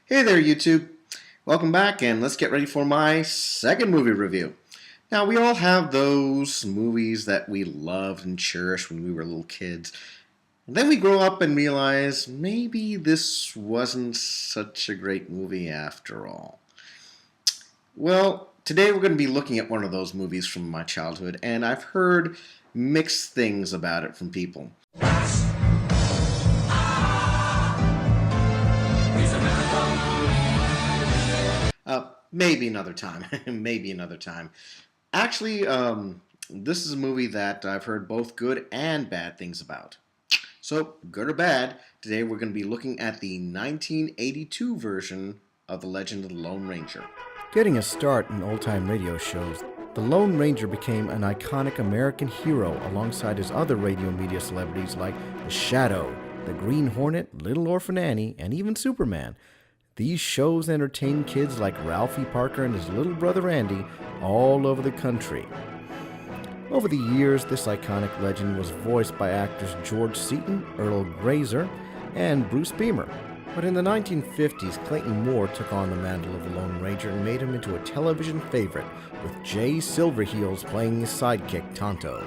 Hey there, YouTube. Welcome back, and let's get ready for my second movie review. Now, we all have those movies that we loved and cherished when we were little kids. And then we grow up and realize maybe this wasn't such a great movie after all. Well, today we're going to be looking at one of those movies from my childhood, and I've heard mixed things about it from people. Maybe another time. Maybe another time. Actually, this is a movie that I've heard both good and bad things about. So, good or bad, today we're going to be looking at the 1982 version of The Legend of the Lone Ranger. Getting a start in old-time radio shows, the Lone Ranger became an iconic American hero alongside his other radio media celebrities like The Shadow, The Green Hornet, Little Orphan Annie, and even Superman. These shows entertained kids like Ralphie Parker and his little brother Andy all over the country. Over the years, this iconic legend was voiced by actors George Seaton, Earl Grazer, and Bruce Beamer. But in the 1950s, Clayton Moore took on the mantle of the Lone Ranger and made him into a television favorite, with Jay Silverheels playing his sidekick, Tonto.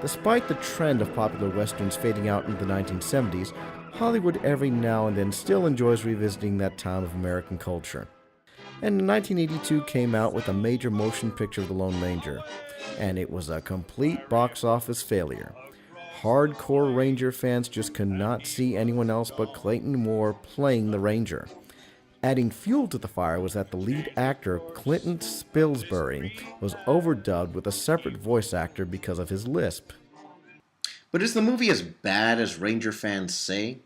Despite the trend of popular westerns fading out in the 1970s, Hollywood every now and then still enjoys revisiting that time of American culture. And in 1982 came out with a major motion picture of the Lone Ranger, and it was a complete box office failure. Hardcore Ranger fans just could not see anyone else but Clayton Moore playing the Ranger. Adding fuel to the fire was that the lead actor, Clinton Spilsbury, was overdubbed with a separate voice actor because of his lisp. But is the movie as bad as Ranger fans say?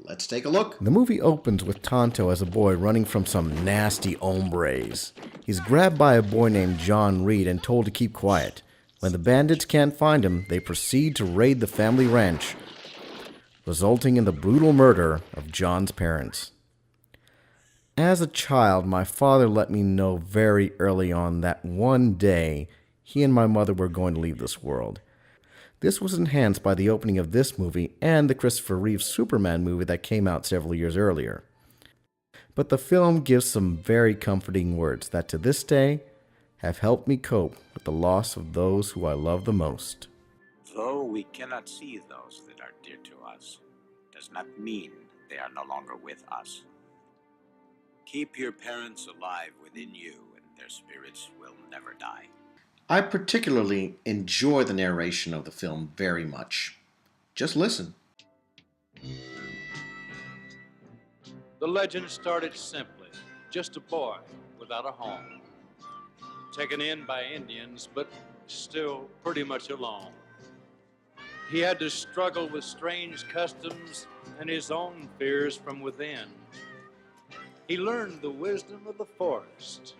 Let's take a look. The movie opens with Tonto as a boy running from some nasty hombres. He's grabbed by a boy named John Reed and told to keep quiet. When the bandits can't find him, they proceed to raid the family ranch, resulting in the brutal murder of John's parents. As a child, my father let me know very early on that one day he and my mother were going to leave this world. This was enhanced by the opening of this movie and the Christopher Reeve Superman movie that came out several years earlier. But the film gives some very comforting words that to this day have helped me cope with the loss of those who I love the most. Though we cannot see those that are dear to us, does not mean they are no longer with us. Keep your parents alive within you, and their spirits will never die. I particularly enjoy the narration of the film very much. Just listen. The legend started simply, just a boy without a home, taken in by Indians, but still pretty much alone. He had to struggle with strange customs and his own fears from within. He learned the wisdom of the forest.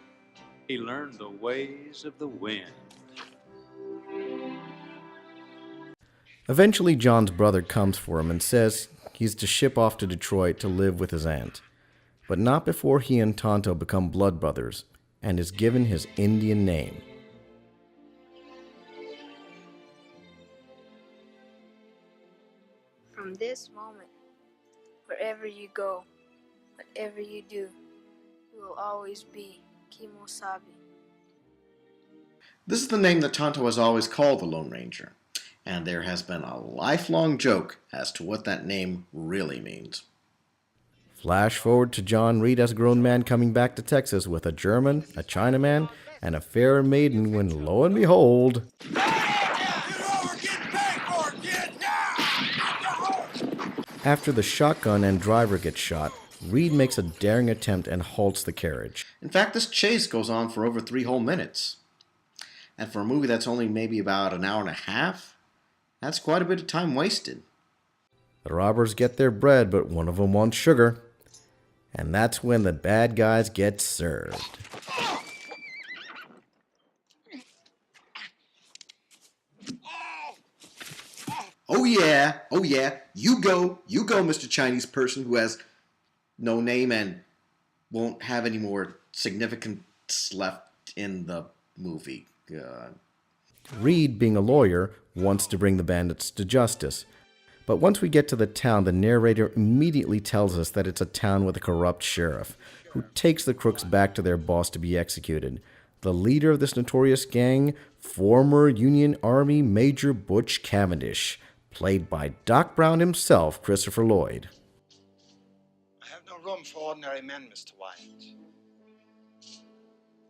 He learned the ways of the wind. Eventually, John's brother comes for him and says he's to ship off to Detroit to live with his aunt, but not before he and Tonto become blood brothers and is given his Indian name. From this moment, wherever you go, whatever you do, you will always be Kimosabi. This is the name that Tonto has always called the Lone Ranger, and there has been a lifelong joke as to what that name really means. Flash forward to John Reed as a grown man coming back to Texas with a German, a Chinaman, and a fair maiden when, lo and behold, after the shotgun and driver get shot, Reed makes a daring attempt and halts the carriage. In fact, this chase goes on for over 3 whole minutes. And for a movie that's only maybe about an hour and a half, that's quite a bit of time wasted. The robbers get their bread, but one of them wants sugar. And that's when the bad guys get served. Oh yeah, you go, Mr. Chinese person who has no name and won't have any more significance left in the movie. Reed, being a lawyer, wants to bring the bandits to justice. But once we get to the town, the narrator immediately tells us that it's a town with a corrupt sheriff who takes the crooks back to their boss to be executed. The leader of this notorious gang, former Union Army Major Butch Cavendish, played by Doc Brown himself, Christopher Lloyd. I have no room for ordinary men, Mr. Wyatt.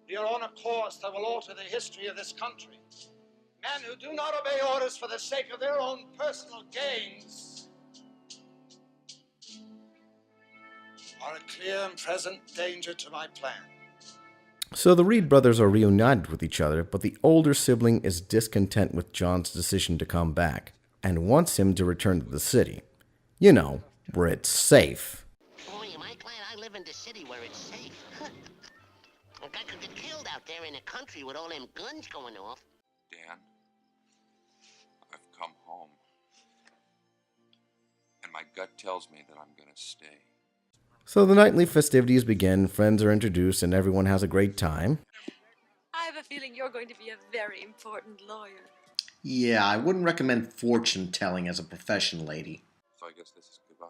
We are on a course that will alter the history of this country. Men who do not obey orders for the sake of their own personal gains are a clear and present danger to my plan. So the Reed brothers are reunited with each other, but the older sibling is discontent with John's decision to come back and wants him to return to the city. You know, where it's safe. Boy, am I glad I live in the city where it's safe. A guy could get killed out there in the country with all them guns going off. Dan, I've come home. And my gut tells me that I'm gonna stay. So the nightly festivities begin, friends are introduced, and everyone has a great time. I have a feeling you're going to be a very important lawyer. Yeah, I wouldn't recommend fortune telling as a profession, lady. So I guess this is goodbye.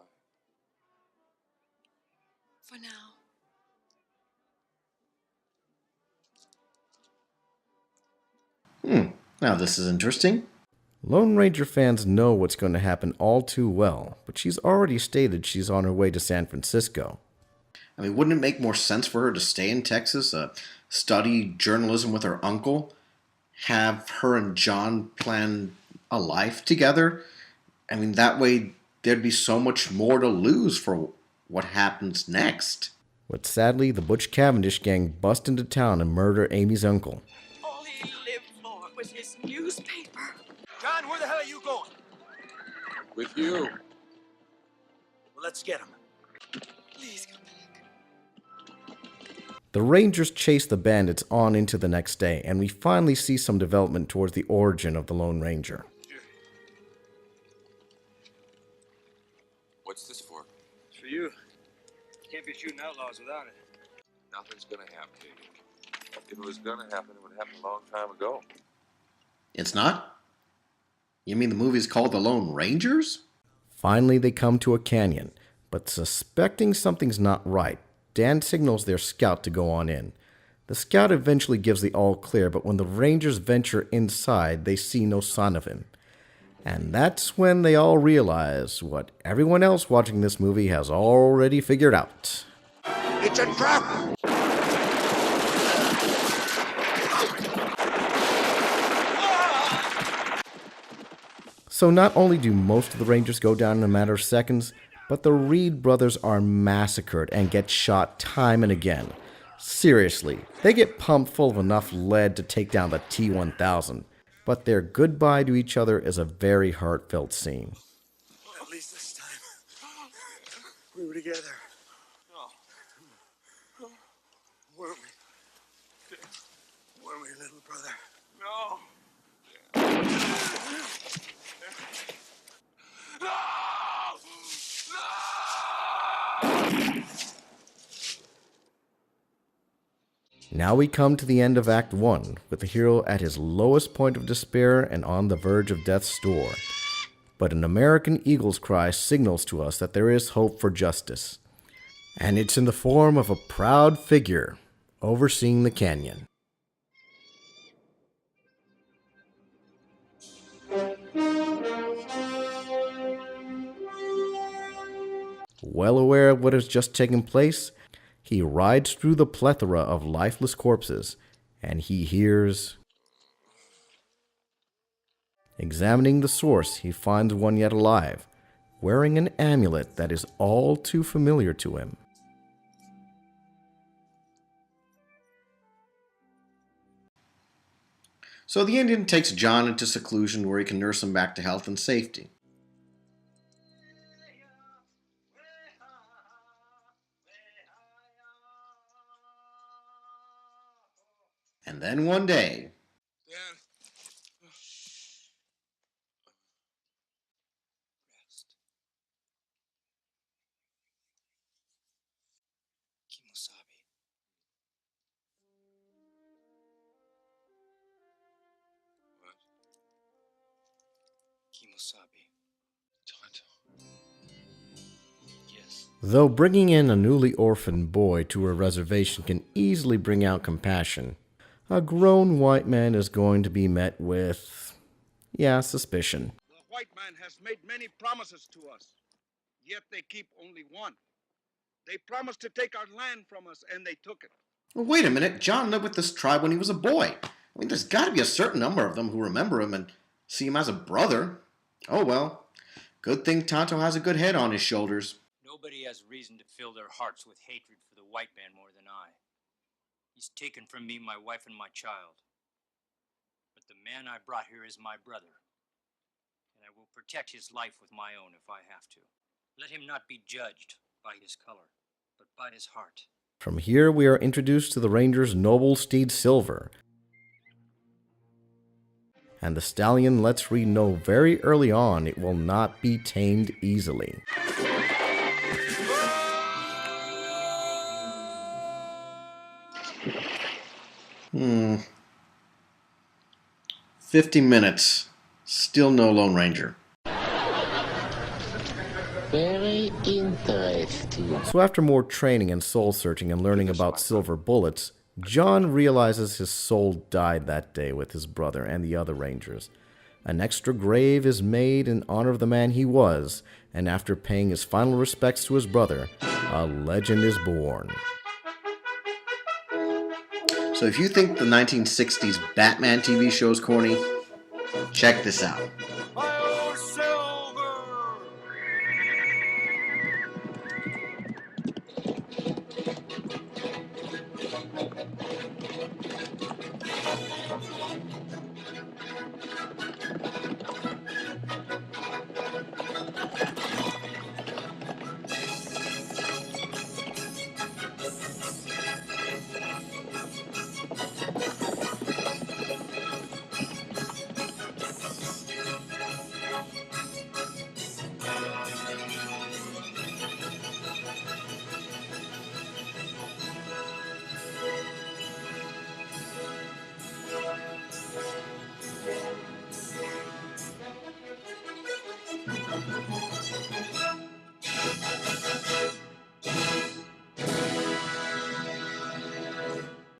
For now. Now this is interesting. Lone Ranger fans know what's going to happen all too well, but she's already stated she's on her way to San Francisco. I mean, wouldn't it make more sense for her to stay in Texas, study journalism with her uncle, have her and John plan a life together? I mean, that way there'd be so much more to lose for what happens next. But sadly, the Butch Cavendish gang bust into town and murder Amy's uncle. All he lived for was his newspaper. John, where the hell are you going? With you. Well, let's get him. Please come back. The Rangers chase the bandits on into the next day, and we finally see some development towards the origin of the Lone Ranger. What's this for? It's for you. Can't be shooting outlaws without it. Nothing's gonna happen to you. If it was gonna happen, it would happen a long time ago. It's not? You mean the movie's called The Lone Rangers? Finally, they come to a canyon, but suspecting something's not right, Dan signals their scout to go on in. The scout eventually gives the all clear, but when the Rangers venture inside, they see no sign of him. And that's when they all realize what everyone else watching this movie has already figured out. It's a trap! So not only do most of the Rangers go down in a matter of seconds, but the Reed brothers are massacred and get shot time and again. Seriously, they get pumped full of enough lead to take down the T-1000, but their goodbye to each other is a very heartfelt scene. Well, at least this time, we were together. No. Weren't we? Weren't we, little brother? No. Now we come to the end of Act 1, with the hero at his lowest point of despair and on the verge of death's door. But an American eagle's cry signals to us that there is hope for justice. And it's in the form of a proud figure overseeing the canyon. Well aware of what has just taken place, he rides through the plethora of lifeless corpses, and he hears. Examining the source, he finds one yet alive, wearing an amulet that is all too familiar to him. So the Indian takes John into seclusion where he can nurse him back to health and safety. And then one day, Dan. Rest. Kimosabe. What? Kimosabe. Though bringing in a newly orphaned boy to a reservation can easily bring out compassion, a grown white man is going to be met with, suspicion. The white man has made many promises to us, yet they keep only one. They promised to take our land from us, and they took it. Well, wait a minute. John lived with this tribe when he was a boy. I mean, there's got to be a certain number of them who remember him and see him as a brother. Oh well. Good thing Tonto has a good head on his shoulders. Nobody has reason to fill their hearts with hatred for the white man more than I. He's taken from me my wife and my child. But the man I brought here is my brother, and I will protect his life with my own if I have to. Let him not be judged by his color, but by his heart. From here, we are introduced to the Ranger's noble steed Silver. And the stallion lets Reed know very early on it will not be tamed easily. 50 minutes. Still no Lone Ranger. Very interesting. So after more training and soul searching and learning about silver bullets, John realizes his soul died that day with his brother and the other Rangers. An extra grave is made in honor of the man he was, and after paying his final respects to his brother, a legend is born. So if you think the 1960s Batman TV show is corny, check this out.